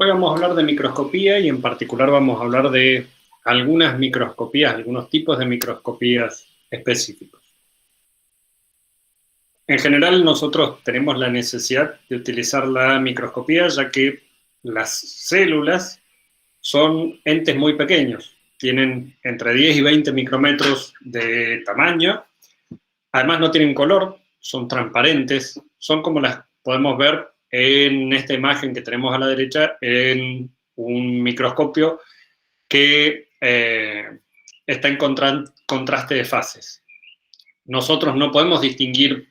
Hoy vamos a hablar de microscopía y en particular vamos a hablar de algunas microscopías, algunos tipos de microscopías específicos. En general nosotros tenemos la necesidad de utilizar la microscopía ya que las células son entes muy pequeños, tienen entre 10 y 20 micrómetros de tamaño, además no tienen color, son transparentes, son como las podemos ver en esta imagen que tenemos a la derecha en un microscopio que está en contraste de fases. Nosotros no podemos distinguir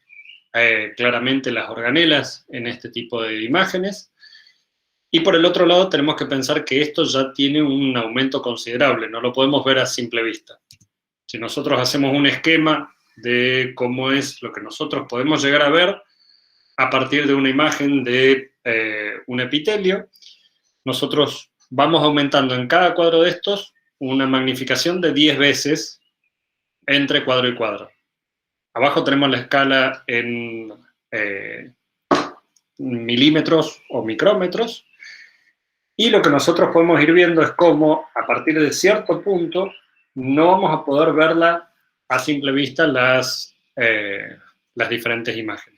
claramente las organelas en este tipo de imágenes, y por el otro lado tenemos que pensar que esto ya tiene un aumento considerable, no lo podemos ver a simple vista. Si nosotros hacemos un esquema de cómo es lo que nosotros podemos llegar a ver a partir de una imagen de un epitelio, nosotros vamos aumentando en cada cuadro de estos una magnificación de 10 veces entre cuadro y cuadro. Abajo tenemos la escala en milímetros o micrómetros, y lo que nosotros podemos ir viendo es cómo a partir de cierto punto no vamos a poder verla a simple vista las diferentes imágenes.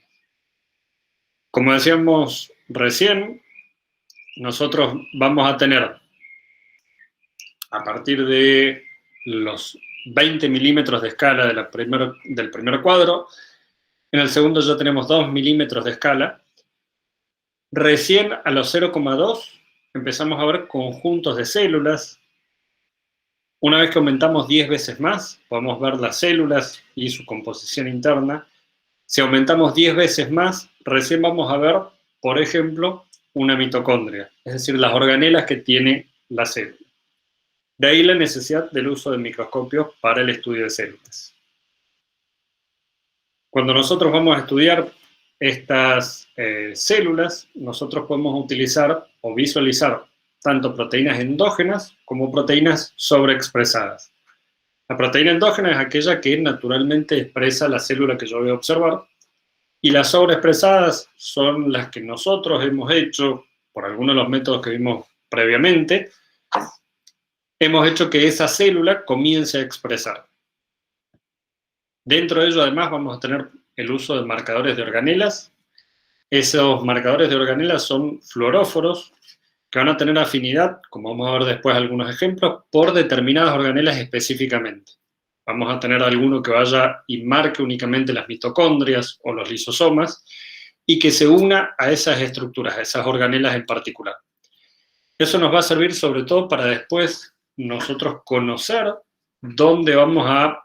Como decíamos recién, nosotros vamos a tener a partir de los 20 milímetros de escala del primer cuadro, en el segundo ya tenemos 2 milímetros de escala, recién a los 0,2 empezamos a ver conjuntos de células. Una vez que aumentamos 10 veces más, podemos ver las células y su composición interna. Si aumentamos 10 veces más, recién vamos a ver, por ejemplo, una mitocondria, es decir, las organelas que tiene la célula. De ahí la necesidad del uso de microscopios para el estudio de células. Cuando nosotros vamos a estudiar estas células, nosotros podemos utilizar o visualizar tanto proteínas endógenas como proteínas sobreexpresadas. La proteína endógena es aquella que naturalmente expresa la célula que yo voy a observar, y las sobreexpresadas son las que nosotros hemos hecho, por algunos de los métodos que vimos previamente, hemos hecho que esa célula comience a expresar. Dentro de ello, además, vamos a tener el uso de marcadores de organelas. Esos marcadores de organelas son fluoróforos que van a tener afinidad, como vamos a ver después algunos ejemplos, por determinadas organelas específicamente. Vamos a tener alguno que vaya y marque únicamente las mitocondrias o los lisosomas y que se una a esas estructuras, a esas organelas en particular. Eso nos va a servir sobre todo para después nosotros conocer dónde vamos a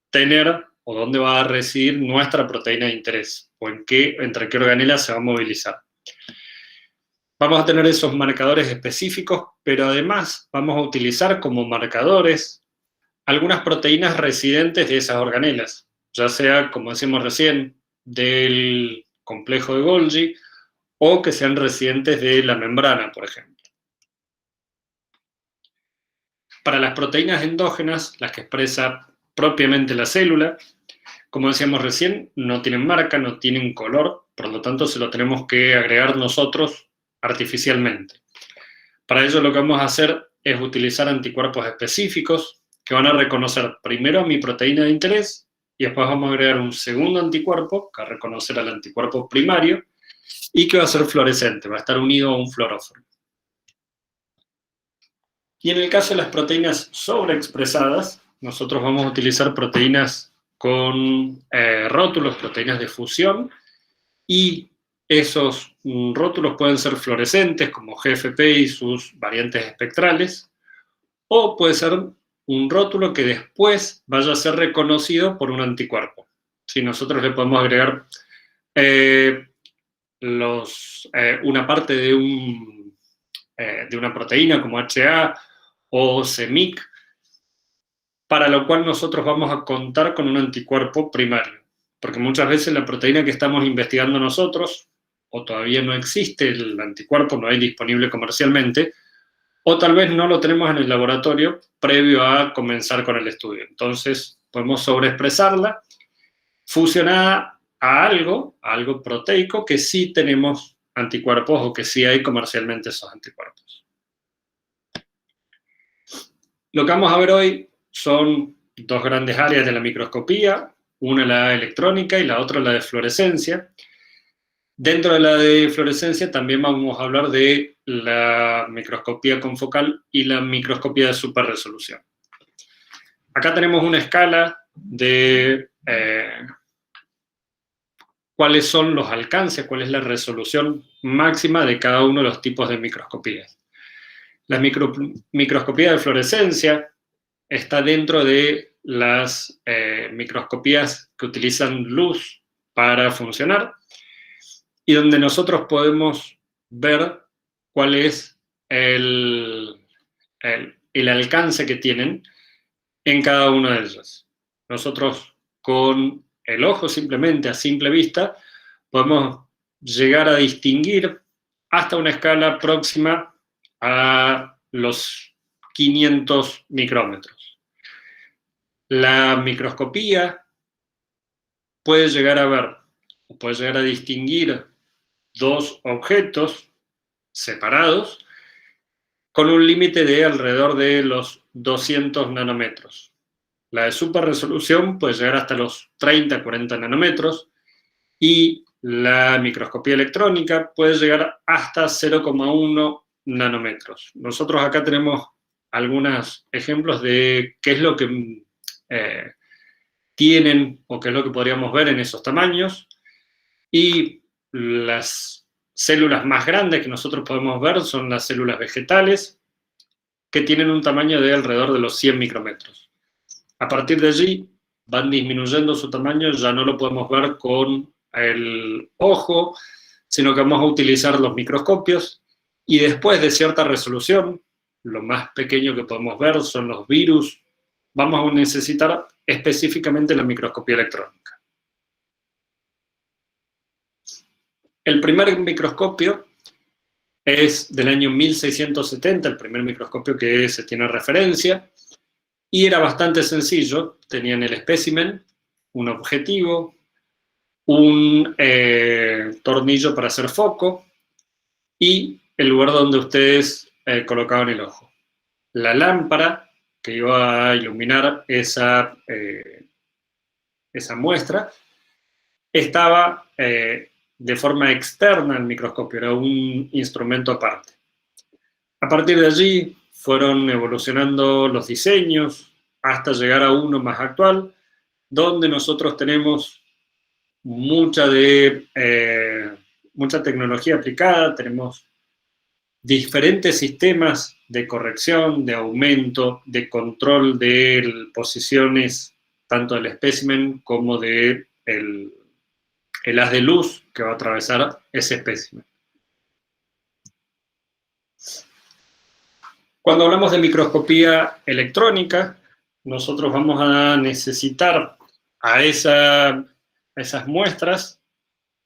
tener o dónde va a residir nuestra proteína de interés o entre qué organelas se va a movilizar. Vamos a tener esos marcadores específicos, pero además vamos a utilizar como marcadores algunas proteínas residentes de esas organelas, ya sea, como decimos recién, del complejo de Golgi o que sean residentes de la membrana, por ejemplo. Para las proteínas endógenas, las que expresa propiamente la célula, como decíamos recién, no tienen marca, no tienen color, por lo tanto se lo tenemos que agregar nosotros artificialmente. Para ello lo que vamos a hacer es utilizar anticuerpos específicos que van a reconocer primero a mi proteína de interés y después vamos a agregar un segundo anticuerpo que va a reconocer al anticuerpo primario y que va a ser fluorescente, va a estar unido a un fluoróforo. Y en el caso de las proteínas sobreexpresadas, nosotros vamos a utilizar proteínas con rótulos, proteínas de fusión, y esos rótulos pueden ser fluorescentes, como GFP y sus variantes espectrales, o puede ser un rótulo que después vaya a ser reconocido por un anticuerpo. Si nosotros le podemos agregar una parte de una proteína como HA o CMYC, para lo cual nosotros vamos a contar con un anticuerpo primario, porque muchas veces la proteína que estamos investigando nosotros, o todavía no existe el anticuerpo, no hay disponible comercialmente, o tal vez no lo tenemos en el laboratorio previo a comenzar con el estudio. Entonces podemos sobreexpresarla fusionada a algo proteico que sí tenemos anticuerpos o que sí hay comercialmente esos anticuerpos. Lo que vamos a ver hoy son dos grandes áreas de la microscopía, una la electrónica y la otra la de fluorescencia. Dentro de la de fluorescencia también vamos a hablar de la microscopía confocal y la microscopía de superresolución. Acá tenemos una escala de cuáles son los alcances, cuál es la resolución máxima de cada uno de los tipos de microscopías. La microscopía de fluorescencia está dentro de las microscopías que utilizan luz para funcionar y donde nosotros podemos ver cuál es el alcance que tienen en cada una de ellas. Nosotros con el ojo simplemente, a simple vista, podemos llegar a distinguir hasta una escala próxima a los 500 micrómetros. La microscopía puede llegar a ver, puede llegar a distinguir dos objetos separados con un límite de alrededor de los 200 nanómetros. La de superresolución puede llegar hasta los 30-40 nanómetros y la microscopía electrónica puede llegar hasta 0,1 nanómetros. Nosotros acá tenemos algunos ejemplos de qué es lo que tienen o qué es lo que podríamos ver en esos tamaños. Y las células más grandes que nosotros podemos ver son las células vegetales, que tienen un tamaño de alrededor de los 100 micrómetros. A partir de allí van disminuyendo su tamaño, ya no lo podemos ver con el ojo, sino que vamos a utilizar los microscopios, y después de cierta resolución, lo más pequeño que podemos ver son los virus, vamos a necesitar específicamente la microscopía electrónica. El primer microscopio es del año 1670, el primer microscopio que se tiene referencia, y era bastante sencillo. Tenían el espécimen, un objetivo, un tornillo para hacer foco y el lugar donde ustedes colocaban el ojo. La lámpara que iba a iluminar esa muestra estaba de forma externa al microscopio, era un instrumento aparte. A partir de allí fueron evolucionando los diseños hasta llegar a uno más actual, donde nosotros tenemos mucha tecnología aplicada, tenemos diferentes sistemas de corrección, de aumento, de control de posiciones, tanto del espécimen como del haz de luz que va a atravesar ese espécimen. Cuando hablamos de microscopía electrónica, nosotros vamos a necesitar a esas muestras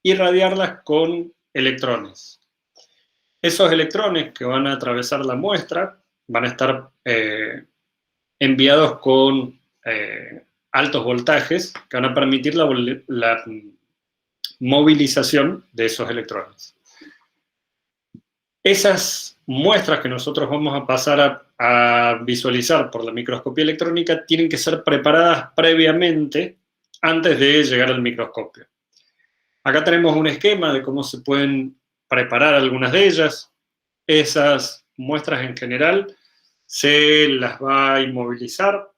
irradiarlas con electrones. Esos electrones que van a atravesar la muestra van a estar enviados con altos voltajes que van a permitir la movilización de esos electrones. Esas muestras que nosotros vamos a pasar a visualizar por la microscopía electrónica tienen que ser preparadas previamente antes de llegar al microscopio. Acá tenemos un esquema de cómo se pueden preparar algunas de ellas. Esas muestras en general se las va a inmovilizar,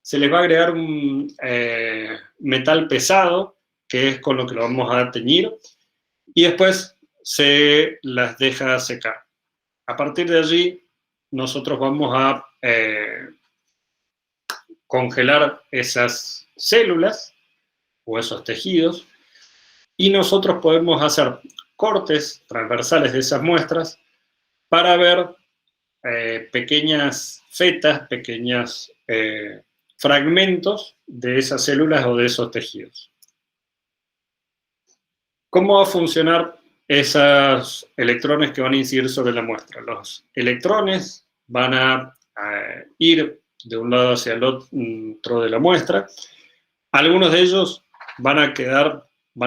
se les va a agregar un metal pesado, que es con lo que lo vamos a teñir, y después se las deja secar. A partir de allí, nosotros vamos a congelar esas células o esos tejidos, y nosotros podemos hacer cortes transversales de esas muestras para ver pequeñas fetas, pequeños fragmentos de esas células o de esos tejidos. ¿Cómo va a funcionar esos electrones que van a incidir sobre la muestra? Los electrones van a ir de un lado hacia el otro de la muestra. Algunos de ellos van a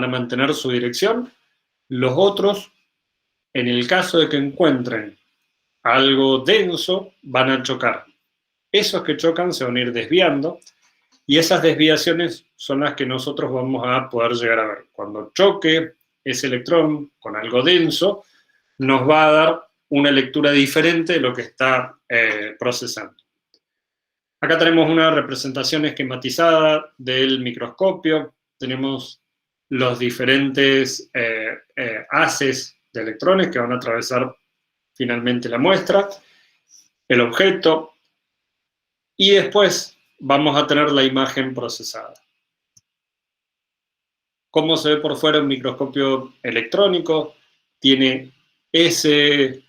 mantener su dirección. Los otros En el caso de que encuentren algo denso, van a chocar. Esos que chocan se van a ir desviando, y esas desviaciones son las que nosotros vamos a poder llegar a ver. Cuando choque ese electrón con algo denso, nos va a dar una lectura diferente de lo que está procesando. Acá tenemos una representación esquematizada del microscopio. Tenemos los diferentes haces de electrones que van a atravesar finalmente la muestra, el objeto, y después vamos a tener la imagen procesada. ¿Cómo se ve por fuera un microscopio electrónico? Tiene ese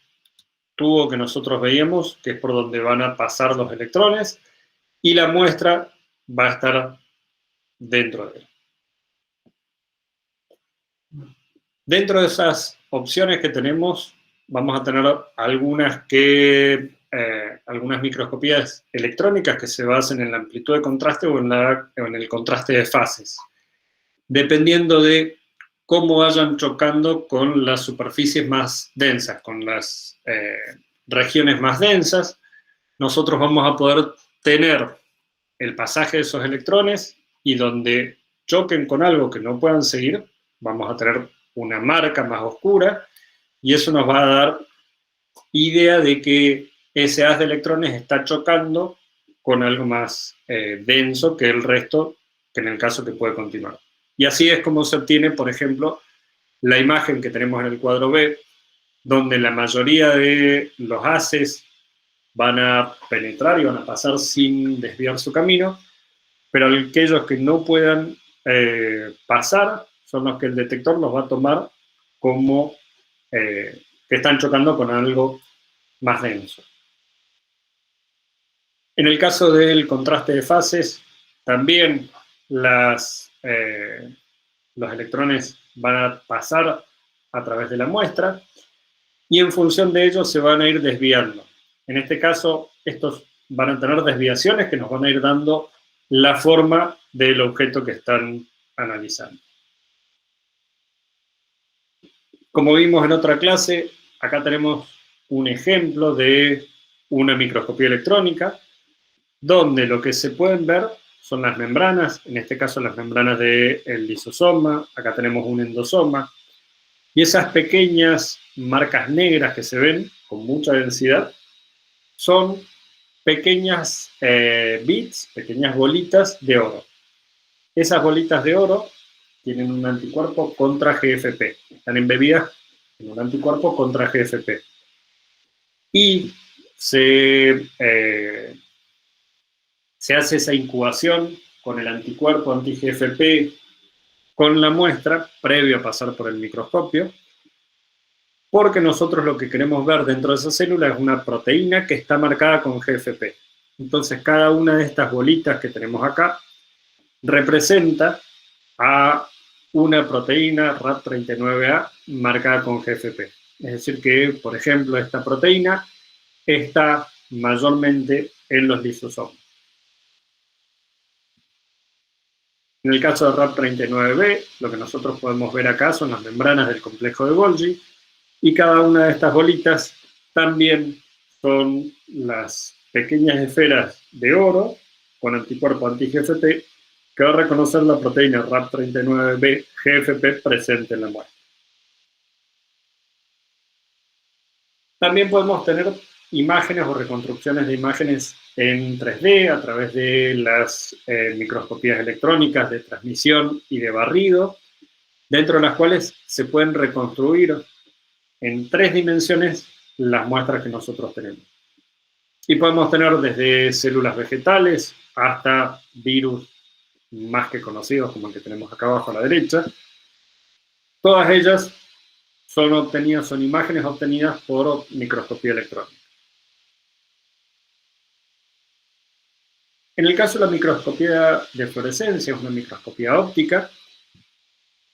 tubo que nosotros veíamos, que es por donde van a pasar los electrones, y la muestra va a estar dentro de él. Dentro de esas opciones que tenemos, vamos a tener algunas microscopías electrónicas que se basen en la amplitud de contraste o en el contraste de fases, dependiendo de cómo vayan chocando con las superficies más densas, con las regiones más densas. Nosotros vamos a poder tener el pasaje de esos electrones, y donde choquen con algo que no puedan seguir, vamos a tener una marca más oscura, y eso nos va a dar idea de que ese haz de electrones está chocando con algo más denso que el resto, que en el caso que puede continuar. Y así es como se obtiene, por ejemplo, la imagen que tenemos en el cuadro B, donde la mayoría de los haces van a penetrar y van a pasar sin desviar su camino, pero aquellos que no puedan pasar son los que el detector los va a tomar como que están chocando con algo más denso. En el caso del contraste de fases, también los electrones van a pasar a través de la muestra, y en función de ello se van a ir desviando. En este caso, estos van a tener desviaciones que nos van a ir dando la forma del objeto que están analizando. Como vimos en otra clase, acá tenemos un ejemplo de una microscopía electrónica, donde lo que se pueden ver son las membranas, en este caso las membranas del lisosoma, acá tenemos un endosoma, y esas pequeñas marcas negras que se ven con mucha densidad son pequeñas bits, pequeñas bolitas de oro. Esas bolitas de oro tienen un anticuerpo contra GFP, están embebidas en un anticuerpo contra GFP. Y se hace esa incubación con el anticuerpo anti-GFP con la muestra, previo a pasar por el microscopio, porque nosotros lo que queremos ver dentro de esa célula es una proteína que está marcada con GFP. Entonces, cada una de estas bolitas que tenemos acá representa a una proteína RAP39A marcada con GFP. Es decir que, por ejemplo, esta proteína está mayormente en los lisosomas. En el caso de RAP39B, lo que nosotros podemos ver acá son las membranas del complejo de Golgi, y cada una de estas bolitas también son las pequeñas esferas de oro con anticuerpo anti-GFP que va a reconocer la proteína RAP39B GFP presente en la muestra. También podemos tener imágenes o reconstrucciones de imágenes en 3D a través de las microscopías electrónicas de transmisión y de barrido, dentro de las cuales se pueden reconstruir en 3 dimensiones las muestras que nosotros tenemos. Y podemos tener desde células vegetales hasta virus más que conocidos, como el que tenemos acá abajo a la derecha. Todas ellas son imágenes obtenidas por microscopía electrónica. En el caso de la microscopía de fluorescencia, es una microscopía óptica,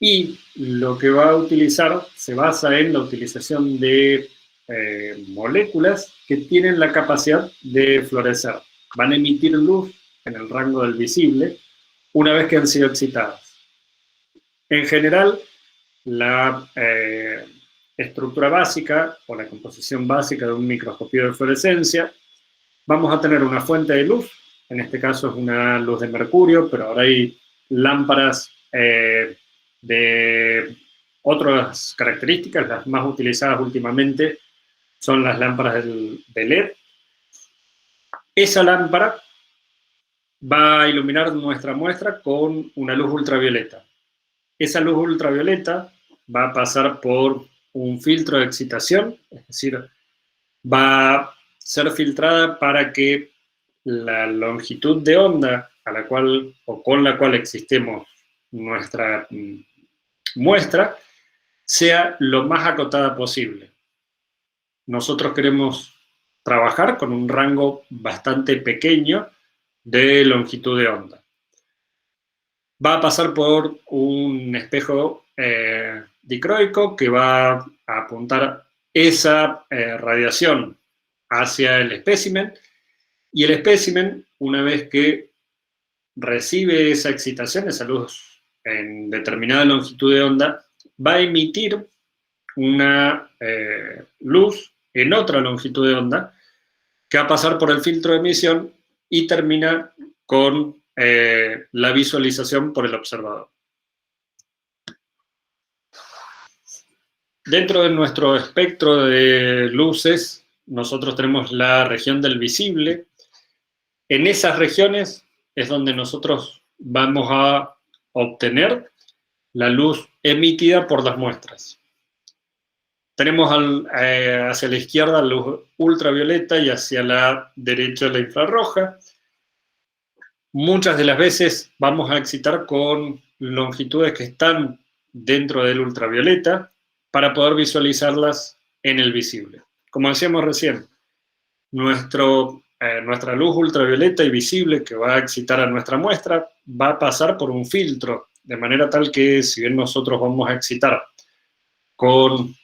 y lo que va a utilizar se basa en la utilización de moléculas que tienen la capacidad de fluorescer. Van a emitir luz en el rango del visible una vez que han sido excitadas. En general, estructura básica o la composición básica de un microscopio de fluorescencia, vamos a tener una fuente de luz, en este caso es una luz de mercurio, pero ahora hay lámparas de otras características. Las más utilizadas últimamente son las lámparas de LED. Esa lámpara va a iluminar nuestra muestra con una luz ultravioleta. Esa luz ultravioleta va a pasar por un filtro de excitación, es decir, va a ser filtrada para que la longitud de onda a la cual o con la cual existemos nuestra muestra sea lo más acotada posible. Nosotros queremos trabajar con un rango bastante pequeño de longitud de onda. Va a pasar por un espejo dicroico que va a apuntar esa radiación hacia el espécimen, y el espécimen, una vez que recibe esa excitación, esa luz en determinada longitud de onda, va a emitir una luz en otra longitud de onda que va a pasar por el filtro de emisión y termina con la visualización por el observador. Dentro de nuestro espectro de luces, nosotros tenemos la región del visible. En esas regiones es donde nosotros vamos a obtener la luz emitida por las muestras. Tenemos hacia la izquierda la luz ultravioleta y hacia la derecha la infrarroja. Muchas de las veces vamos a excitar con longitudes que están dentro del ultravioleta para poder visualizarlas en el visible. Como decíamos recién, nuestra luz ultravioleta y visible que va a excitar a nuestra muestra va a pasar por un filtro, de manera tal que si bien nosotros vamos a excitar con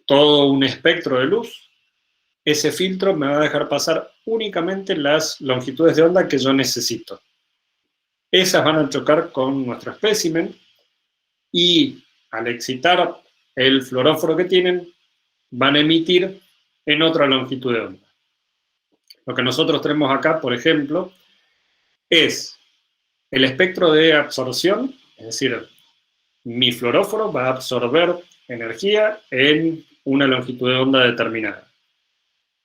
todo un espectro de luz, ese filtro me va a dejar pasar únicamente las longitudes de onda que yo necesito. Esas van a chocar con nuestro espécimen y al excitar el fluoróforo que tienen, van a emitir en otra longitud de onda. Lo que nosotros tenemos acá, por ejemplo, es el espectro de absorción, es decir, mi fluoróforo va a absorber energía en una longitud de onda determinada.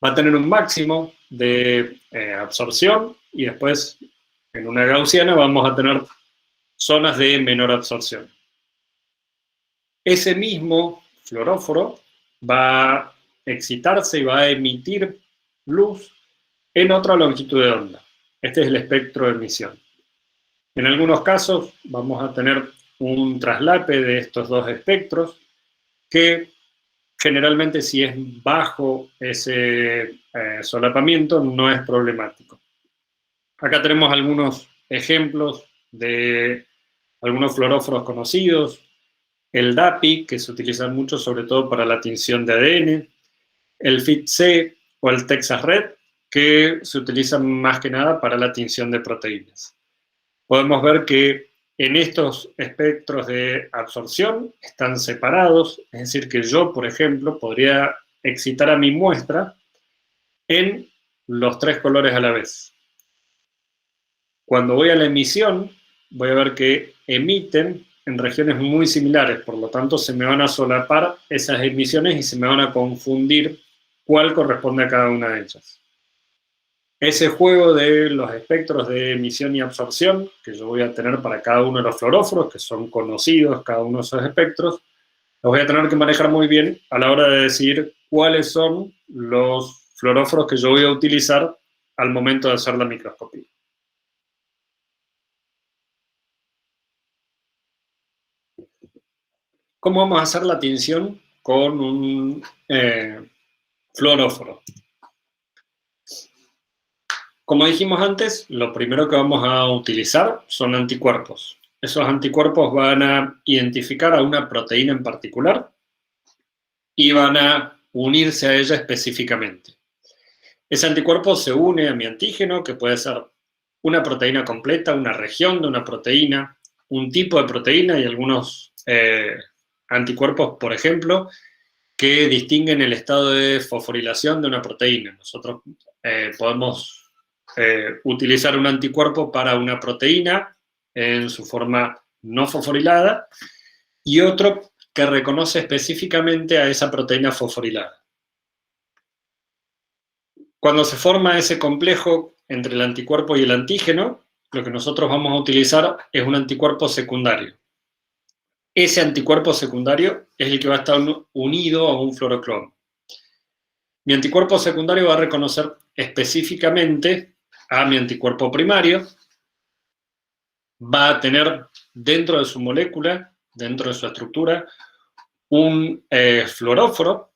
Va a tener un máximo de absorción y después en una gaussiana vamos a tener zonas de menor absorción. Ese mismo fluoróforo va a excitarse y va a emitir luz en otra longitud de onda. Este es el espectro de emisión. En algunos casos vamos a tener un traslape de estos dos espectros que generalmente si es bajo ese solapamiento no es problemático. Acá tenemos algunos ejemplos de algunos fluoróforos conocidos. El DAPI, que se utiliza mucho sobre todo para la tinción de ADN, el FIT-C o el Texas Red, que se utilizan más que nada para la tinción de proteínas. Podemos ver que en estos espectros de absorción están separados, es decir, que yo, por ejemplo, podría excitar a mi muestra en los tres colores a la vez. Cuando voy a la emisión, voy a ver que emiten en regiones muy similares, por lo tanto se me van a solapar esas emisiones y se me van a confundir cuál corresponde a cada una de ellas. Ese juego de los espectros de emisión y absorción que yo voy a tener para cada uno de los fluoróforos, que son conocidos cada uno de esos espectros, los voy a tener que manejar muy bien a la hora de decidir cuáles son los fluoróforos que yo voy a utilizar al momento de hacer la microscopía. ¿Cómo vamos a hacer la tinción con un fluoróforo? Como dijimos antes, lo primero que vamos a utilizar son anticuerpos. Esos anticuerpos van a identificar a una proteína en particular y van a unirse a ella específicamente. Ese anticuerpo se une a mi antígeno, que puede ser una proteína completa, una región de una proteína, un tipo de proteína y algunos anticuerpos, por ejemplo, que distinguen el estado de fosforilación de una proteína. Nosotros podemos utilizar un anticuerpo para una proteína en su forma no fosforilada y otro que reconoce específicamente a esa proteína fosforilada. Cuando se forma ese complejo entre el anticuerpo y el antígeno, lo que nosotros vamos a utilizar es un anticuerpo secundario. Ese anticuerpo secundario es el que va a estar unido a un fluorocromo. Mi anticuerpo secundario va a reconocer específicamente a mi anticuerpo primario, va a tener dentro de su molécula, dentro de su estructura, un fluoróforo,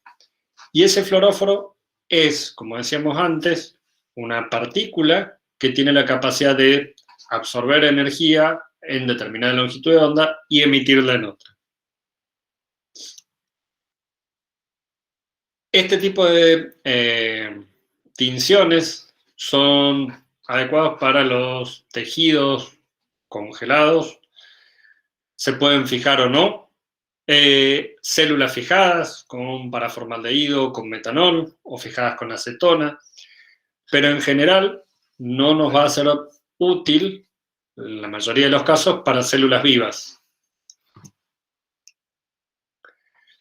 y ese fluoróforo es, como decíamos antes, una partícula que tiene la capacidad de absorber energía en determinada longitud de onda y emitirla en otra. Este tipo de tinciones son adecuados para los tejidos congelados, se pueden fijar o no, células fijadas con paraformaldehído, con metanol o fijadas con acetona, pero en general no nos va a ser útil, en la mayoría de los casos, para células vivas.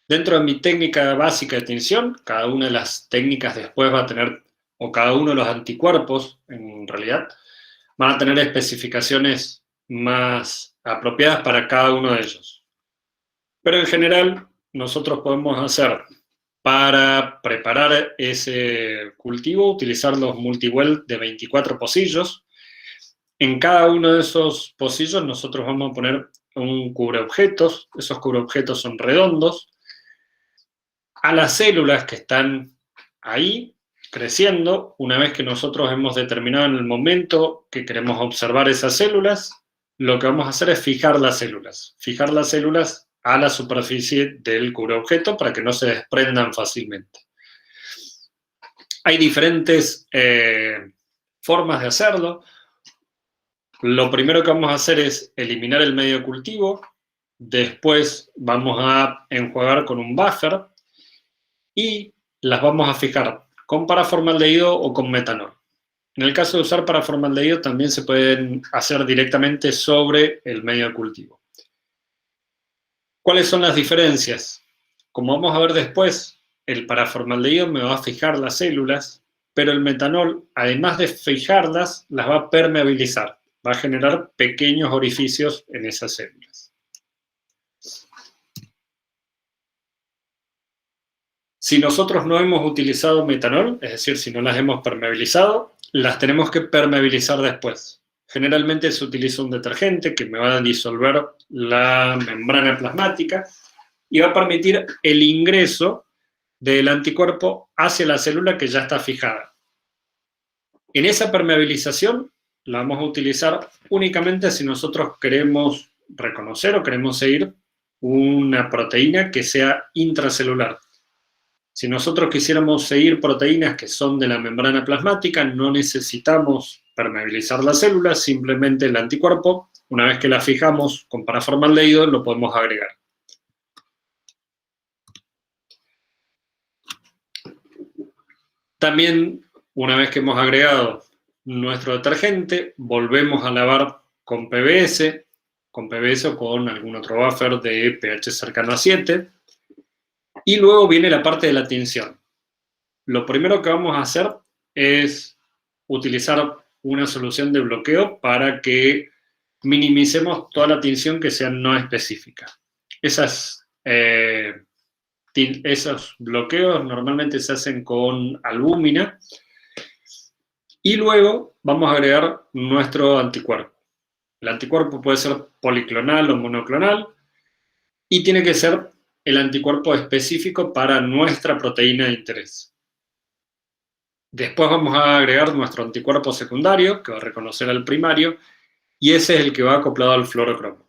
Dentro de mi técnica básica de tinción, cada una de las técnicas después va a tener, o cada uno de los anticuerpos, en realidad, van a tener especificaciones más apropiadas para cada uno de ellos. Pero en general, nosotros podemos hacer, para preparar ese cultivo, utilizar los multiwell de 24 pocillos. En cada uno de esos pocillos nosotros vamos a poner un cubreobjetos. Esos cubreobjetos son redondos. A las células que están ahí creciendo, una vez que nosotros hemos determinado en el momento que queremos observar esas células, lo que vamos a hacer es fijar las células a la superficie del cubreobjeto para que no se desprendan fácilmente. Hay diferentes formas de hacerlo. Lo primero que vamos a hacer es eliminar el medio de cultivo, después vamos a enjuagar con un buffer y las vamos a fijar con paraformaldehído o con metanol. En el caso de usar paraformaldehído también se pueden hacer directamente sobre el medio de cultivo. ¿Cuáles son las diferencias? Como vamos a ver después, el paraformaldehído me va a fijar las células, pero el metanol, además de fijarlas, las va a permeabilizar, va a generar pequeños orificios en esas células. Si nosotros no hemos utilizado metanol, es decir, si no las hemos permeabilizado, las tenemos que permeabilizar después. Generalmente se utiliza un detergente que me va a disolver la membrana plasmática y va a permitir el ingreso del anticuerpo hacia la célula que ya está fijada. En esa permeabilización la vamos a utilizar únicamente si nosotros queremos reconocer o queremos seguir una proteína que sea intracelular. Si nosotros quisiéramos seguir proteínas que son de la membrana plasmática, no necesitamos permeabilizar las células, simplemente el anticuerpo, una vez que la fijamos con paraformaldehído, lo podemos agregar. También, una vez que hemos agregado nuestro detergente, volvemos a lavar con PBS o con algún otro buffer de pH cercano a 7, y luego viene la parte de la tinción. Lo primero que vamos a hacer es utilizar una solución de bloqueo para que minimicemos toda la tinción que sea no específica. Esos bloqueos normalmente se hacen con albúmina y luego vamos a agregar nuestro anticuerpo. El anticuerpo puede ser policlonal o monoclonal y tiene que ser el anticuerpo específico para nuestra proteína de interés. Después vamos a agregar nuestro anticuerpo secundario, que va a reconocer al primario, y ese es el que va acoplado al fluorocromo.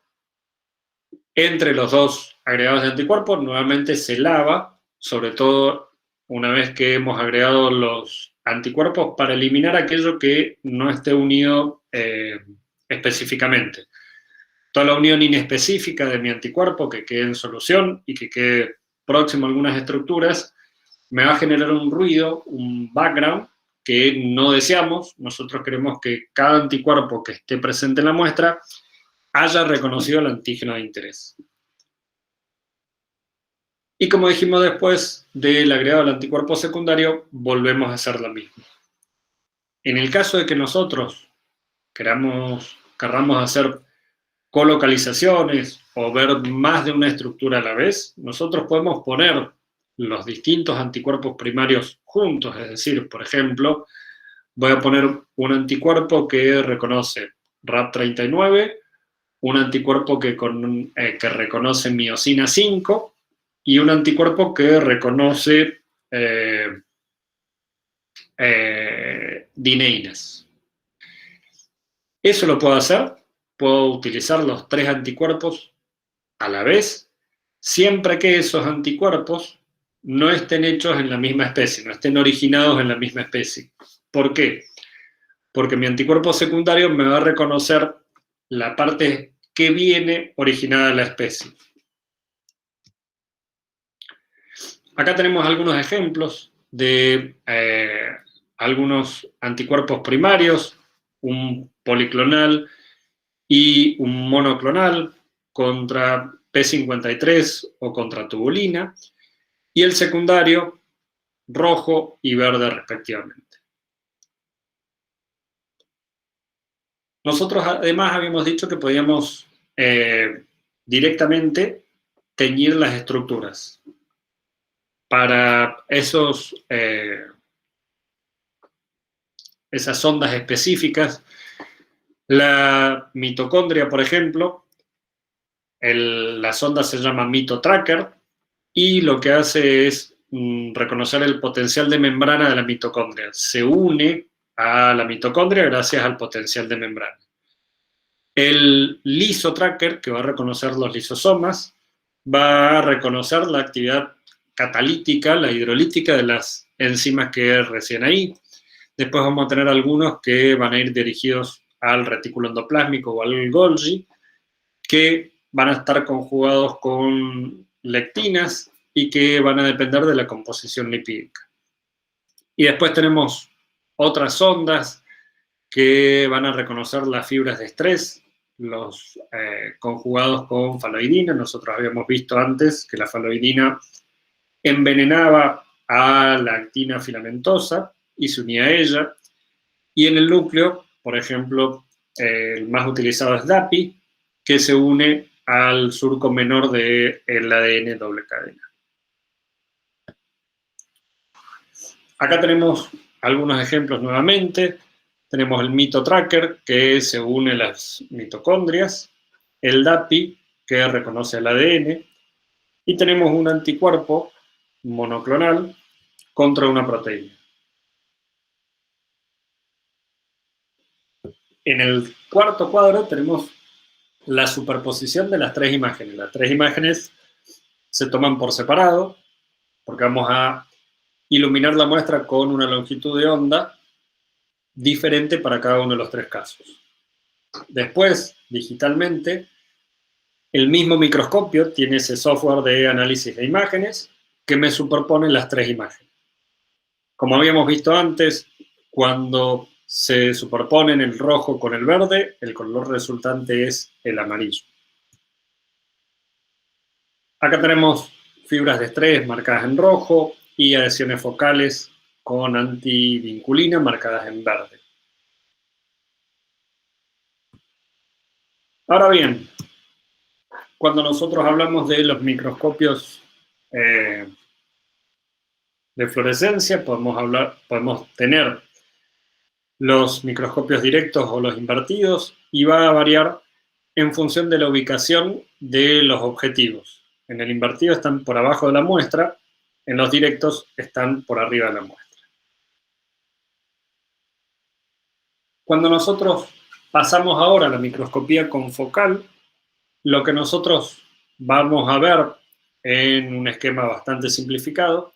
Entre los dos agregados de anticuerpos, nuevamente se lava, sobre todo una vez que hemos agregado los anticuerpos, para eliminar aquello que no esté unido específicamente. Toda la unión inespecífica de mi anticuerpo que quede en solución y que quede próximo a algunas estructuras, me va a generar un ruido, un background, que no deseamos. Nosotros queremos que cada anticuerpo que esté presente en la muestra haya reconocido el antígeno de interés. Y como dijimos después del agregado del anticuerpo secundario, volvemos a hacer lo mismo. En el caso de que nosotros querramos hacer colocalizaciones o ver más de una estructura a la vez, nosotros podemos poner los distintos anticuerpos primarios juntos. Es decir, por ejemplo, voy a poner un anticuerpo que reconoce RAP39, un anticuerpo que reconoce miosina 5 y un anticuerpo que reconoce dineinas. Eso lo puedo hacer. Puedo utilizar los 3 anticuerpos a la vez, siempre que esos anticuerpos no estén hechos en la misma especie, no estén originados en la misma especie. ¿Por qué? Porque mi anticuerpo secundario me va a reconocer la parte que viene originada de la especie. Acá tenemos algunos ejemplos de algunos anticuerpos primarios, un policlonal y un monoclonal contra P53 o contra tubulina, y el secundario rojo y verde respectivamente. Nosotros además habíamos dicho que podíamos directamente teñir las estructuras. Para esas ondas específicas, la mitocondria, por ejemplo, la sonda se llama MitoTracker y lo que hace es reconocer el potencial de membrana de la mitocondria. Se une a la mitocondria gracias al potencial de membrana. El LisoTracker, que va a reconocer los lisosomas, va a reconocer la actividad catalítica, la hidrolítica de las enzimas que recién ahí. Después vamos a tener algunos que van a ir dirigidos al retículo endoplásmico o al Golgi, que van a estar conjugados con lectinas y que van a depender de la composición lipídica. Y después tenemos otras ondas que van a reconocer las fibras de estrés, los conjugados con faloidina. Nosotros habíamos visto antes que la faloidina envenenaba a la actina filamentosa y se unía a ella. Y en el núcleo, por ejemplo, el más utilizado es DAPI, que se une al surco menor del ADN doble cadena. Acá tenemos algunos ejemplos nuevamente. Tenemos el MitoTracker, que se une a las mitocondrias, el DAPI, que reconoce el ADN, y tenemos un anticuerpo monoclonal contra una proteína. En el cuarto cuadro tenemos la superposición de las 3 imágenes. Las 3 imágenes se toman por separado, porque vamos a iluminar la muestra con una longitud de onda diferente para cada uno de los 3 casos. Después, digitalmente, el mismo microscopio tiene ese software de análisis de imágenes que me superpone las 3 imágenes. Como habíamos visto antes, cuando se superponen el rojo con el verde, el color resultante es el amarillo. Acá tenemos fibras de estrés marcadas en rojo y adhesiones focales con antivinculina marcadas en verde. Ahora bien, cuando nosotros hablamos de los microscopios de fluorescencia, podemos tener los microscopios directos o los invertidos, y va a variar en función de la ubicación de los objetivos. En el invertido están por abajo de la muestra, en los directos están por arriba de la muestra. Cuando nosotros pasamos ahora a la microscopía confocal, lo que nosotros vamos a ver en un esquema bastante simplificado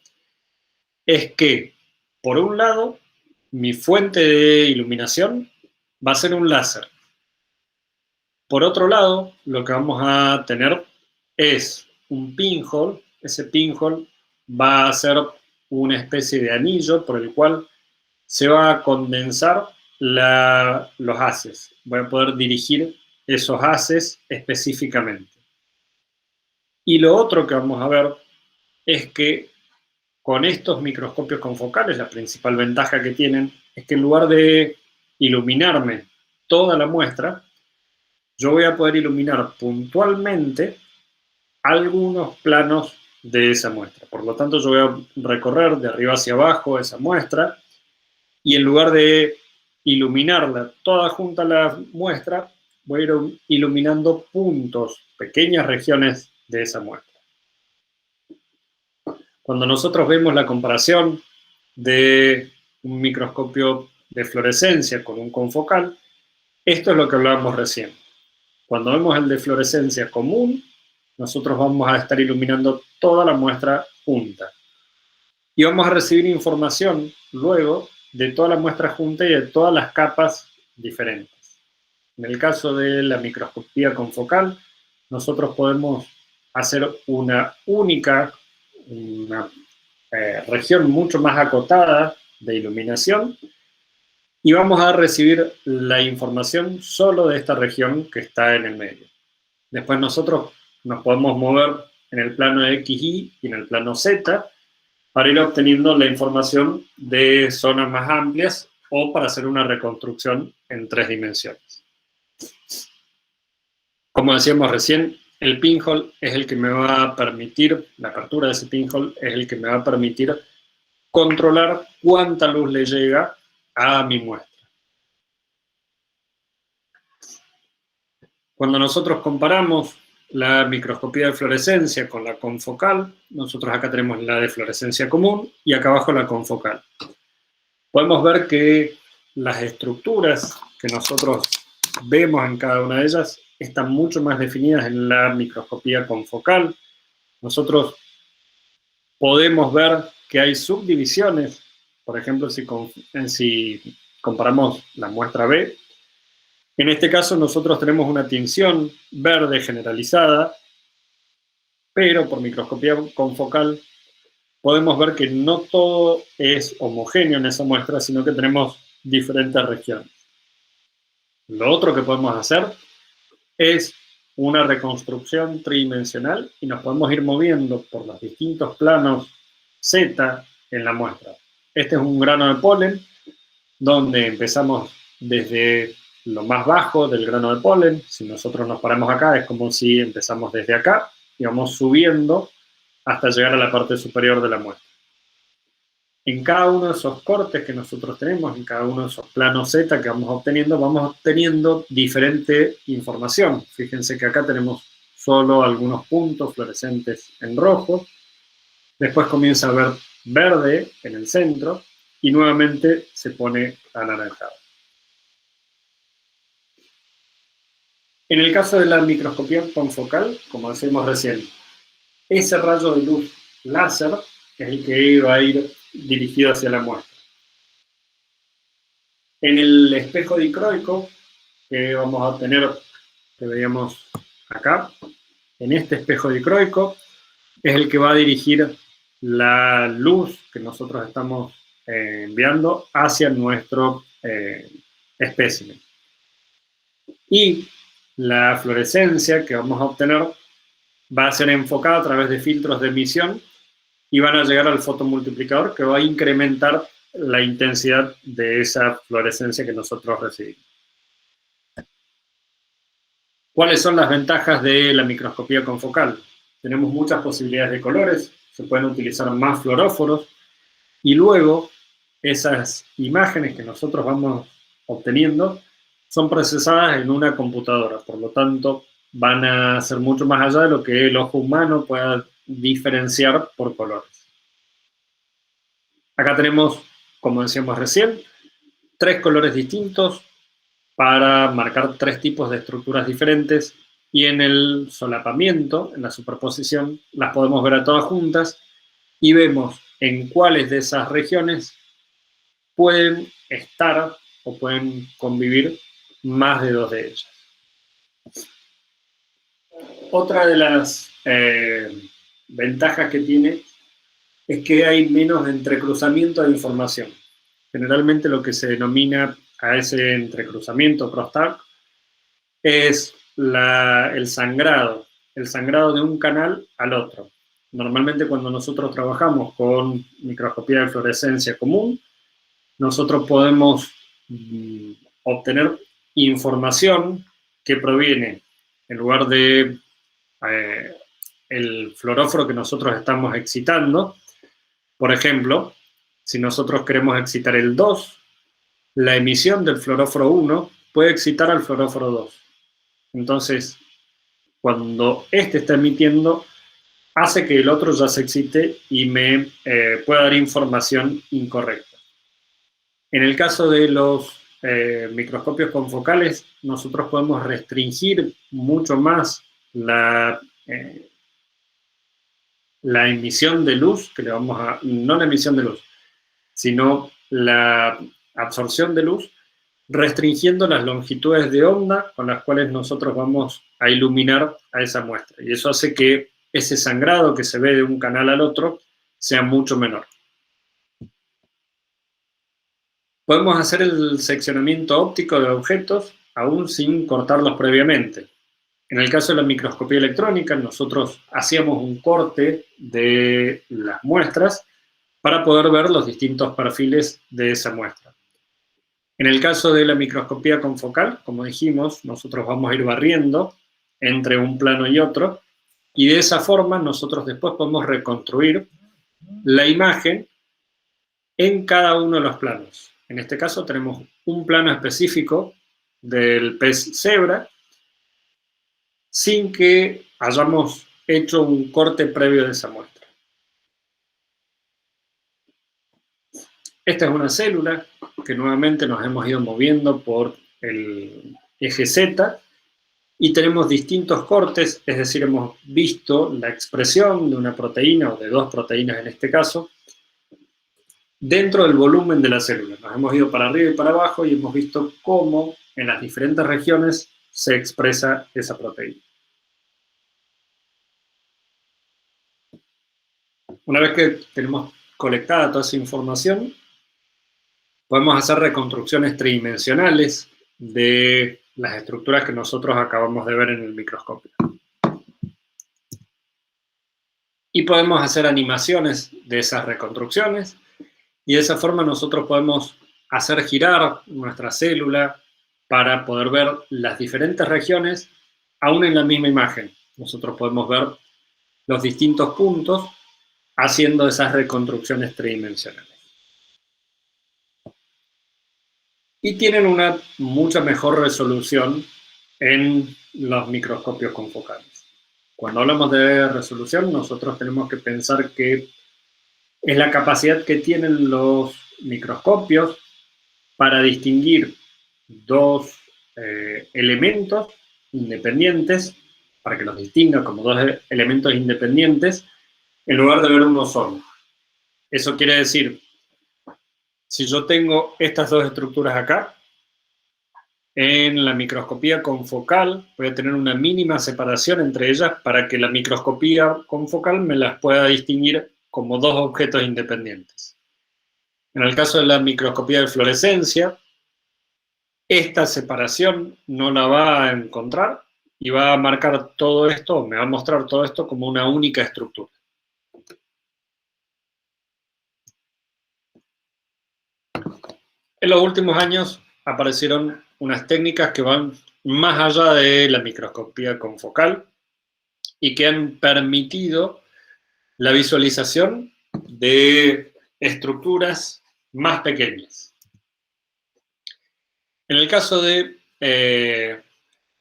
es que, por un lado, mi fuente de iluminación va a ser un láser. Por otro lado, lo que vamos a tener es un pinhole, ese pinhole va a ser una especie de anillo por el cual se va a condensar los haces. Voy a poder dirigir esos haces específicamente. Y lo otro que vamos a ver es que con estos microscopios confocales, la principal ventaja que tienen es que en lugar de iluminarme toda la muestra, yo voy a poder iluminar puntualmente algunos planos de esa muestra. Por lo tanto, yo voy a recorrer de arriba hacia abajo esa muestra y en lugar de iluminarla toda junta la muestra, voy a ir iluminando puntos, pequeñas regiones de esa muestra. Cuando nosotros vemos la comparación de un microscopio de fluorescencia con un confocal, esto es lo que hablábamos recién. Cuando vemos el de fluorescencia común, nosotros vamos a estar iluminando toda la muestra junta. Y vamos a recibir información luego de toda la muestra junta y de todas las capas diferentes. En el caso de la microscopía confocal, nosotros podemos hacer una única región mucho más acotada de iluminación y vamos a recibir la información solo de esta región que está en el medio. Después nosotros nos podemos mover en el plano XY y en el plano Z para ir obteniendo la información de zonas más amplias o para hacer una reconstrucción en 3 dimensiones. Como decíamos recién, el pinhole es el que me va a permitir, la apertura de ese pinhole es el que me va a permitir controlar cuánta luz le llega a mi muestra. Cuando nosotros comparamos la microscopía de fluorescencia con la confocal, nosotros acá tenemos la de fluorescencia común y acá abajo la confocal. Podemos ver que las estructuras que nosotros vemos en cada una de ellas están mucho más definidas en la microscopía confocal. Nosotros podemos ver que hay subdivisiones, por ejemplo, si comparamos la muestra B, en este caso nosotros tenemos una tinción verde generalizada, pero por microscopía confocal podemos ver que no todo es homogéneo en esa muestra, sino que tenemos diferentes regiones. Lo otro que podemos hacer es una reconstrucción tridimensional y nos podemos ir moviendo por los distintos planos Z en la muestra. Este es un grano de polen, donde empezamos desde lo más bajo del grano de polen. Si nosotros nos paramos acá, es como si empezamos desde acá y vamos subiendo hasta llegar a la parte superior de la muestra. En cada uno de esos cortes que nosotros tenemos, en cada uno de esos planos Z que vamos obteniendo diferente información. Fíjense que acá tenemos solo algunos puntos fluorescentes en rojo. Después comienza a ver verde en el centro y nuevamente se pone anaranjado. En el caso de la microscopía confocal, como decimos recién, ese rayo de luz láser es el que va a ir dirigido hacia la muestra. En el espejo dicroico que vamos a obtener, que veíamos acá, en este espejo dicroico, es el que va a dirigir la luz que nosotros estamos enviando hacia nuestro espécimen. Y la fluorescencia que vamos a obtener va a ser enfocada a través de filtros de emisión y van a llegar al fotomultiplicador que va a incrementar la intensidad de esa fluorescencia que nosotros recibimos. ¿Cuáles son las ventajas de la microscopía confocal? Tenemos muchas posibilidades de colores, se pueden utilizar más fluoróforos y luego esas imágenes que nosotros vamos obteniendo son procesadas en una computadora, por lo tanto van a ser mucho más allá de lo que el ojo humano pueda diferenciar por colores. Acá tenemos, como decíamos recién, 3 colores distintos para marcar 3 tipos de estructuras diferentes y en el solapamiento, en la superposición, las podemos ver a todas juntas y vemos en cuáles de esas regiones pueden estar o pueden convivir más de 2 de ellas. Otra de las ventajas que tiene es que hay menos entrecruzamiento de información. Generalmente lo que se denomina a ese entrecruzamiento crosstalk es el sangrado de un canal al otro. Normalmente cuando nosotros trabajamos con microscopía de fluorescencia común, nosotros podemos obtener información que proviene, en lugar de el fluoróforo que nosotros estamos excitando. Por ejemplo, si nosotros queremos excitar el 2, la emisión del fluoróforo 1 puede excitar al fluoróforo 2. Entonces, cuando este está emitiendo, hace que el otro ya se excite y me pueda dar información incorrecta. En el caso de los microscopios confocales, nosotros podemos restringir mucho más la emisión de luz, que le vamos a, no la emisión de luz, sino la absorción de luz, restringiendo las longitudes de onda con las cuales nosotros vamos a iluminar a esa muestra. Y eso hace que ese sangrado que se ve de un canal al otro sea mucho menor. Podemos hacer el seccionamiento óptico de objetos aún sin cortarlos previamente. En el caso de la microscopía electrónica, nosotros hacíamos un corte de las muestras para poder ver los distintos perfiles de esa muestra. En el caso de la microscopía confocal, como dijimos, nosotros vamos a ir barriendo entre un plano y otro, y de esa forma nosotros después podemos reconstruir la imagen en cada uno de los planos. En este caso tenemos un plano específico del pez cebra, sin que hayamos hecho un corte previo de esa muestra. Esta es una célula que nuevamente nos hemos ido moviendo por el eje Z y tenemos distintos cortes, es decir, hemos visto la expresión de una proteína o de dos proteínas en este caso dentro del volumen de la célula. Nos hemos ido para arriba y para abajo y hemos visto cómo en las diferentes regiones se expresa esa proteína. Una vez que tenemos colectada toda esa información, podemos hacer reconstrucciones tridimensionales de las estructuras que nosotros acabamos de ver en el microscopio. Y podemos hacer animaciones de esas reconstrucciones, y de esa forma nosotros podemos hacer girar nuestra célula para poder ver las diferentes regiones, aún en la misma imagen. Nosotros podemos ver los distintos puntos haciendo esas reconstrucciones tridimensionales. Y tienen una mucha mejor resolución en los microscopios confocales. Cuando hablamos de resolución, nosotros tenemos que pensar que es la capacidad que tienen los microscopios para distinguir dos elementos independientes, para que los distinga como dos elementos independientes, en lugar de ver uno solo. Eso quiere decir, si yo tengo estas dos estructuras acá, en la microscopía confocal voy a tener una mínima separación entre ellas para que la microscopía confocal me las pueda distinguir como dos objetos independientes. En el caso de la microscopía de fluorescencia, esta separación no la va a encontrar y va a marcar todo esto, me va a mostrar todo esto como una única estructura. En los últimos años aparecieron unas técnicas que van más allá de la microscopía confocal y que han permitido la visualización de estructuras más pequeñas. En el caso de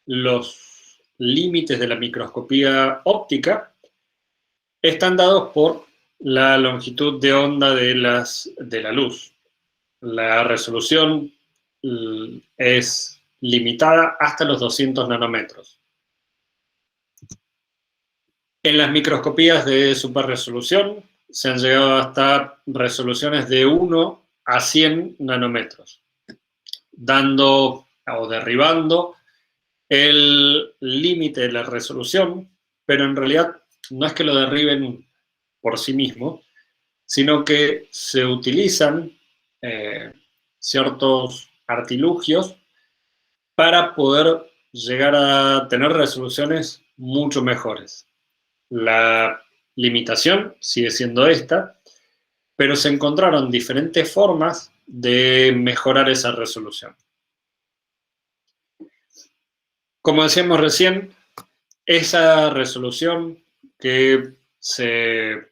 los límites de la microscopía óptica, están dados por la longitud de onda de la luz. La resolución es limitada hasta los 200 nanómetros. En las microscopías de superresolución se han llegado hasta resoluciones de 1 a 100 nanómetros, dando o derribando el límite de la resolución, pero en realidad no es que lo derriben por sí mismo, sino que se utilizan ciertos artilugios para poder llegar a tener resoluciones mucho mejores. La limitación sigue siendo esta, pero se encontraron diferentes formas de mejorar esa resolución. Como decíamos recién, esa resolución que se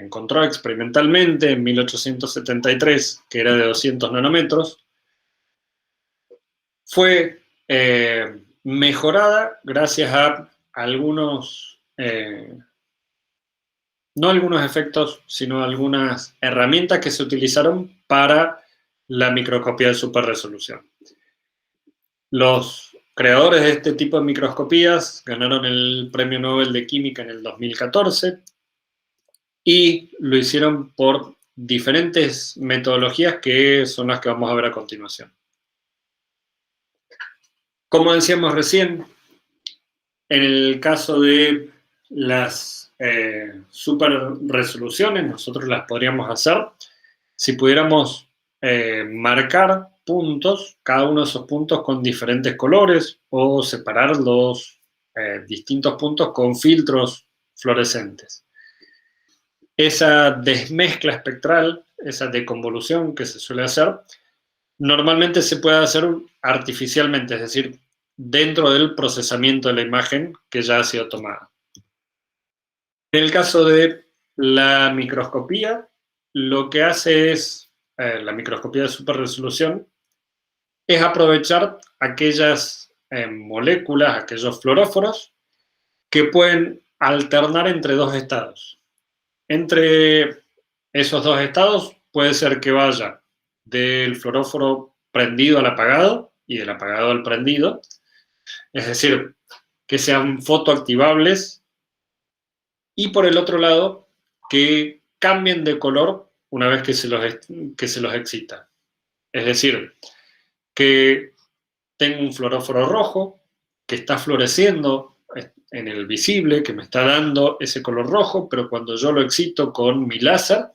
encontró experimentalmente en 1873, que era de 200 nanómetros, fue mejorada gracias a algunos, no algunos efectos, sino algunas herramientas que se utilizaron para la microscopía de superresolución. Los creadores de este tipo de microscopías ganaron el Premio Nobel de Química en el 2014 y lo hicieron por diferentes metodologías que son las que vamos a ver a continuación. Como decíamos recién, en el caso de las super resoluciones, nosotros las podríamos hacer si pudiéramos marcar puntos, cada uno de esos puntos con diferentes colores, o separar los distintos puntos con filtros fluorescentes. Esa desmezcla espectral, esa deconvolución que se suele hacer, normalmente se puede hacer artificialmente, es decir, dentro del procesamiento de la imagen que ya ha sido tomada. En el caso de la microscopía, lo que hace es, la microscopía de superresolución, es aprovechar aquellas moléculas, aquellos fluoróforos, que pueden alternar entre dos estados. Entre esos dos estados puede ser que vaya del fluoróforo prendido al apagado y del apagado al prendido, es decir, que sean fotoactivables, y por el otro lado, que cambien de color una vez que se los excita. Es decir, que tengo un fluoróforo rojo que está floreciendo en el visible, que me está dando ese color rojo, pero cuando yo lo excito con mi láser,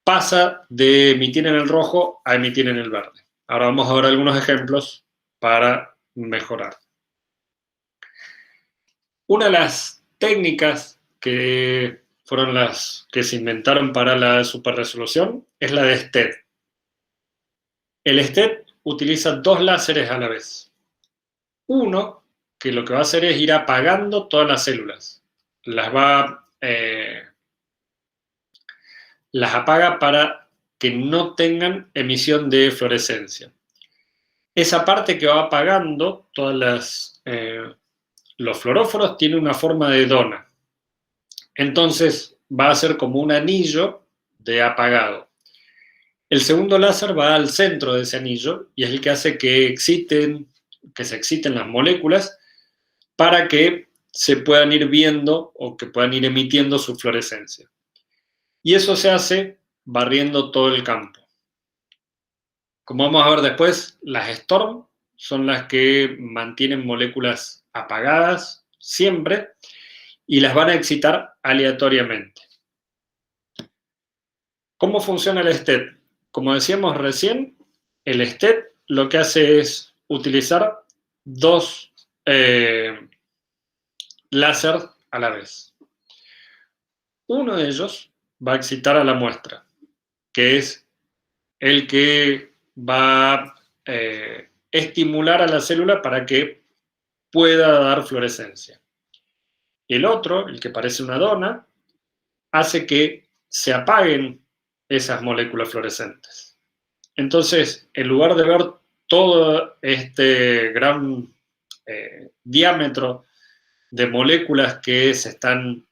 pasa de emitir en el rojo a emitir en el verde. Ahora vamos a ver algunos ejemplos para mejorar. Una de las técnicas que fueron las que se inventaron para la superresolución es la de STED. El STED utiliza dos láseres a la vez. Uno, que lo que va a hacer es ir apagando todas las células. Las apaga para que no tengan emisión de fluorescencia. Esa parte que va apagando todas los fluoróforos tiene una forma de dona. Entonces va a ser como un anillo de apagado. El segundo láser va al centro de ese anillo y es el que hace que se exciten las moléculas para que se puedan ir viendo o que puedan ir emitiendo su fluorescencia. Y eso se hace barriendo todo el campo. Como vamos a ver después, las Storm son las que mantienen moléculas apagadas siempre y las van a excitar aleatoriamente. ¿Cómo funciona el STED? Como decíamos recién, el STED lo que hace es utilizar dos láser a la vez. Uno de ellos va a excitar a la muestra, que es el que va a estimular a la célula para que pueda dar fluorescencia. El otro, el que parece una dona, hace que se apaguen esas moléculas fluorescentes. Entonces, en lugar de ver todo este gran diámetro de moléculas que se están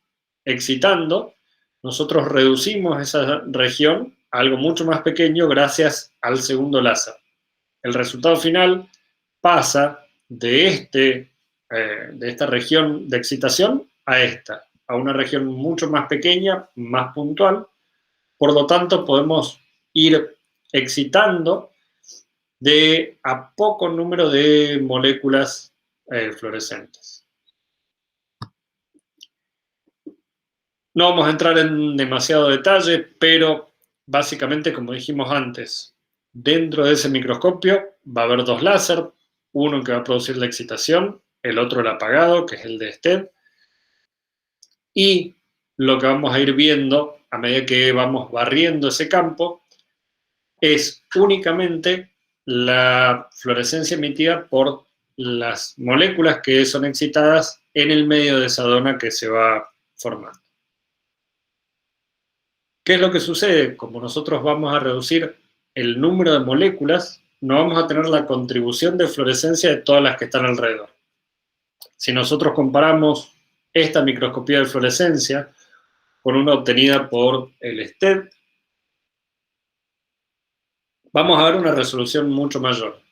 excitando, nosotros reducimos esa región a algo mucho más pequeño gracias al segundo láser. El resultado final pasa de esta región de excitación a una región mucho más pequeña, más puntual. Por lo tanto, podemos ir excitando de a poco número de moléculas fluorescentes. No vamos a entrar en demasiado detalle, pero básicamente, como dijimos antes, dentro de ese microscopio va a haber dos láser, uno que va a producir la excitación, el otro el apagado, que es el de STED, y lo que vamos a ir viendo a medida que vamos barriendo ese campo es únicamente la fluorescencia emitida por las moléculas que son excitadas en el medio de esa dona que se va formando. ¿Qué es lo que sucede? Como nosotros vamos a reducir el número de moléculas, no vamos a tener la contribución de fluorescencia de todas las que están alrededor. Si nosotros comparamos esta microscopía de fluorescencia con una obtenida por el STED, vamos a ver una resolución mucho mayor.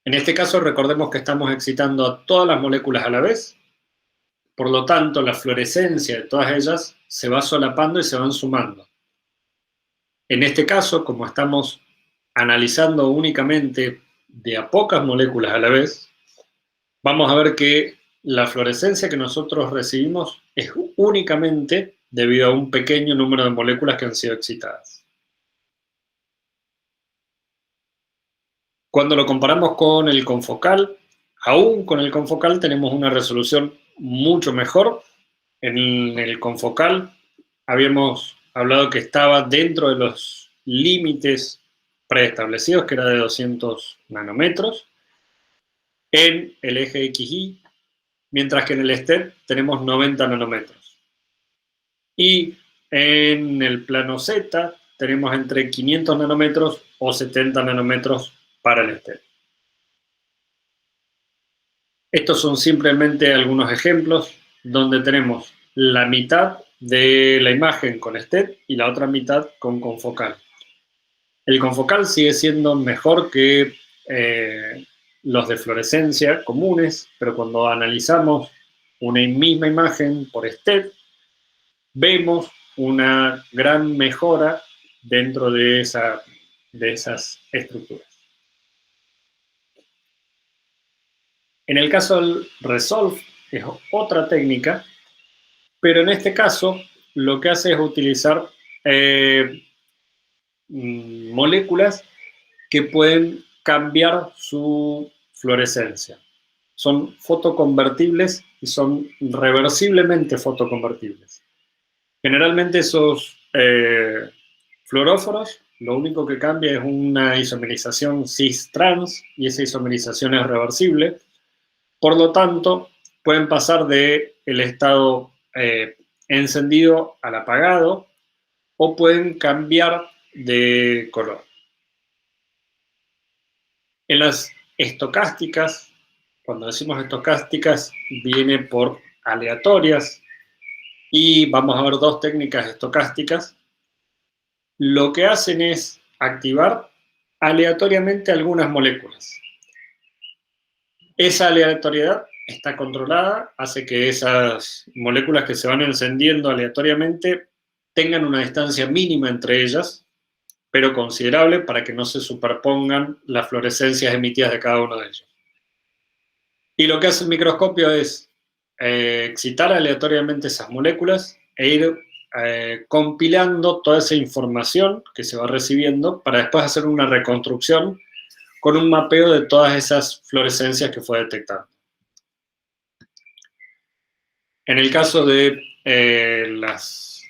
En este caso, recordemos que estamos excitando a todas las moléculas a la vez, por lo tanto, la fluorescencia de todas ellas se va solapando y se van sumando. En este caso, como estamos analizando únicamente de a pocas moléculas a la vez, vamos a ver que la fluorescencia que nosotros recibimos es únicamente debido a un pequeño número de moléculas que han sido excitadas. Cuando lo comparamos con el confocal, aún con el confocal tenemos una resolución mucho mejor. En el confocal habíamos hablado que estaba dentro de los límites preestablecidos, que era de 200 nanómetros, en el eje XY, mientras que en el STED tenemos 90 nanómetros. Y en el plano Z tenemos entre 500 nanómetros o 70 nanómetros para el STED. Estos son simplemente algunos ejemplos donde tenemos la mitad de la imagen con STED y la otra mitad con confocal. El confocal sigue siendo mejor que los de fluorescencia comunes, pero cuando analizamos una misma imagen por STED, vemos una gran mejora dentro de esas estructuras. En el caso del Resolve, es otra técnica, pero en este caso lo que hace es utilizar moléculas que pueden cambiar su fluorescencia. Son fotoconvertibles y son reversiblemente fotoconvertibles. Generalmente esos fluoróforos, lo único que cambia es una isomerización cis-trans y esa isomerización es reversible. Por lo tanto, pueden pasar del estado encendido al apagado o pueden cambiar de color. En las estocásticas, cuando decimos estocásticas, viene por aleatorias y vamos a ver dos técnicas estocásticas. Lo que hacen es activar aleatoriamente algunas moléculas. Esa aleatoriedad está controlada, hace que esas moléculas que se van encendiendo aleatoriamente tengan una distancia mínima entre ellas, pero considerable para que no se superpongan las fluorescencias emitidas de cada uno de ellos. Y lo que hace el microscopio es excitar aleatoriamente esas moléculas e ir compilando toda esa información que se va recibiendo para después hacer una reconstrucción con un mapeo de todas esas fluorescencias que fue detectando. En el caso de las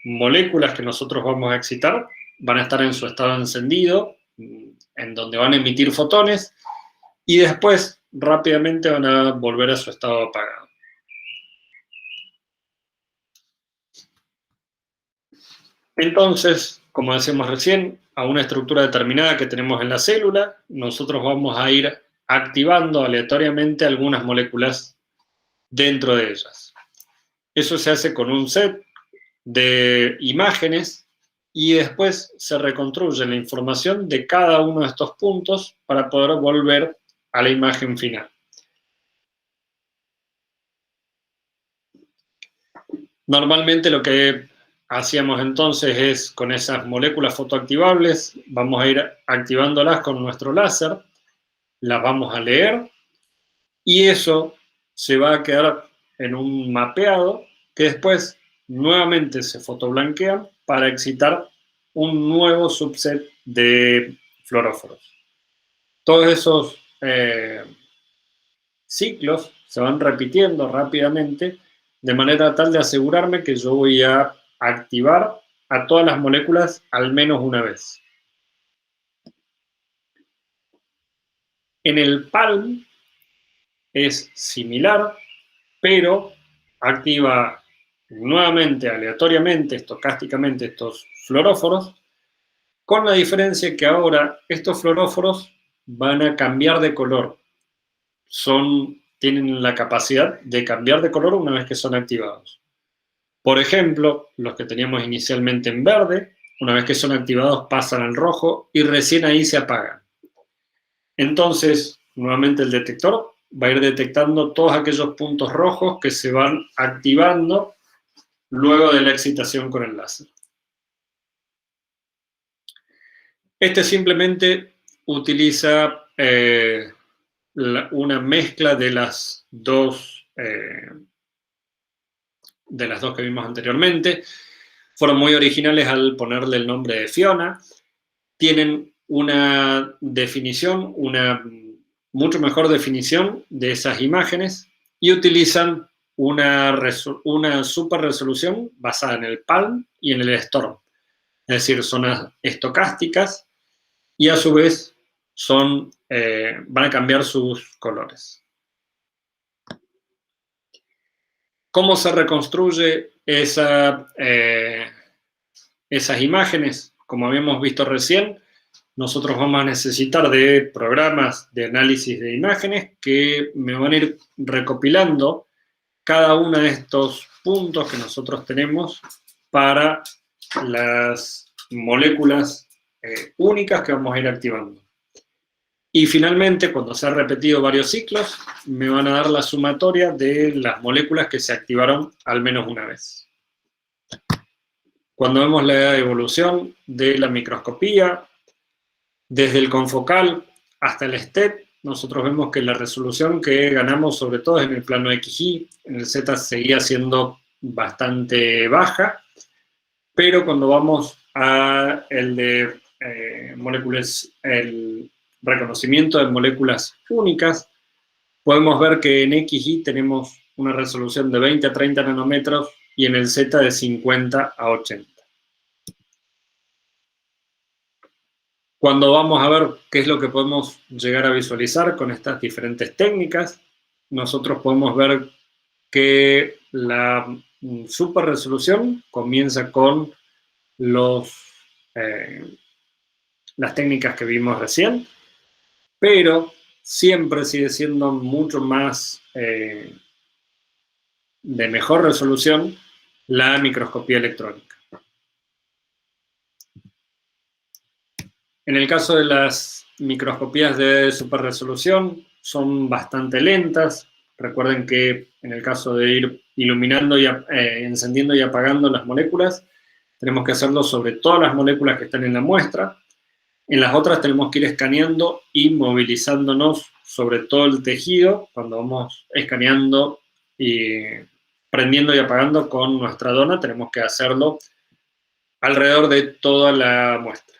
moléculas que nosotros vamos a excitar, van a estar en su estado encendido, en donde van a emitir fotones, y después rápidamente van a volver a su estado apagado. Entonces, como decíamos recién, a una estructura determinada que tenemos en la célula, nosotros vamos a ir activando aleatoriamente algunas moléculas dentro de ellas. Eso se hace con un set de imágenes y después se reconstruye la información de cada uno de estos puntos para poder volver a la imagen final. Normalmente lo que hacíamos entonces es, con esas moléculas fotoactivables, vamos a ir activándolas con nuestro láser, las vamos a leer y eso se va a quedar en un mapeado que después nuevamente se fotoblanquean para excitar un nuevo subset de fluoróforos. Todos esos ciclos se van repitiendo rápidamente de manera tal de asegurarme que yo voy a activar a todas las moléculas al menos una vez. En el PALM es similar, pero activa nuevamente, aleatoriamente, estocásticamente estos fluoróforos, con la diferencia que ahora estos fluoróforos van a cambiar de color. Tienen la capacidad de cambiar de color una vez que son activados. Por ejemplo, los que teníamos inicialmente en verde, una vez que son activados pasan al rojo y recién ahí se apagan. Entonces, nuevamente el detector va a ir detectando todos aquellos puntos rojos que se van activando luego de la excitación con el láser. Este simplemente utiliza una mezcla de las dos que vimos anteriormente. Fueron muy originales al ponerle el nombre de Fiona. Tienen una definición, una mucho mejor definición de esas imágenes y utilizan una super resolución basada en el PALM y en el STORM. Es decir, son estocásticas y a su vez van a cambiar sus colores. ¿Cómo se reconstruye esas imágenes? Como habíamos visto recién, nosotros vamos a necesitar de programas de análisis de imágenes que me van a ir recopilando cada uno de estos puntos que nosotros tenemos para las moléculas únicas que vamos a ir activando. Y finalmente, cuando se han repetido varios ciclos, me van a dar la sumatoria de las moléculas que se activaron al menos una vez. Cuando vemos la evolución de la microscopía, desde el confocal hasta el STED, nosotros vemos que la resolución que ganamos sobre todo es en el plano XY, en el Z seguía siendo bastante baja, pero cuando vamos a el de moléculas, el reconocimiento de moléculas únicas, podemos ver que en XY tenemos una resolución de 20 a 30 nanómetros y en el Z de 50 a 80. Cuando vamos a ver qué es lo que podemos llegar a visualizar con estas diferentes técnicas, nosotros podemos ver que la super resolución comienza con las técnicas que vimos recién, pero siempre sigue siendo mucho más de mejor resolución la microscopía electrónica. En el caso de las microscopías de superresolución, son bastante lentas. Recuerden que en el caso de ir iluminando y encendiendo y apagando las moléculas, tenemos que hacerlo sobre todas las moléculas que están en la muestra. En las otras tenemos que ir escaneando y movilizándonos sobre todo el tejido cuando vamos escaneando y prendiendo y apagando con nuestra dona. Tenemos que hacerlo alrededor de toda la muestra.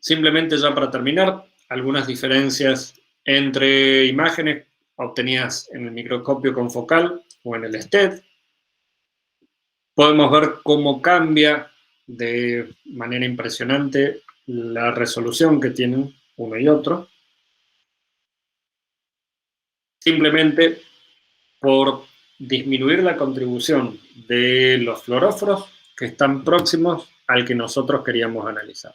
Simplemente ya para terminar, algunas diferencias entre imágenes obtenidas en el microscopio confocal o en el STED. Podemos ver cómo cambia de manera impresionante la resolución que tienen uno y otro. Simplemente por disminuir la contribución de los fluoróforos que están próximos al que nosotros queríamos analizar.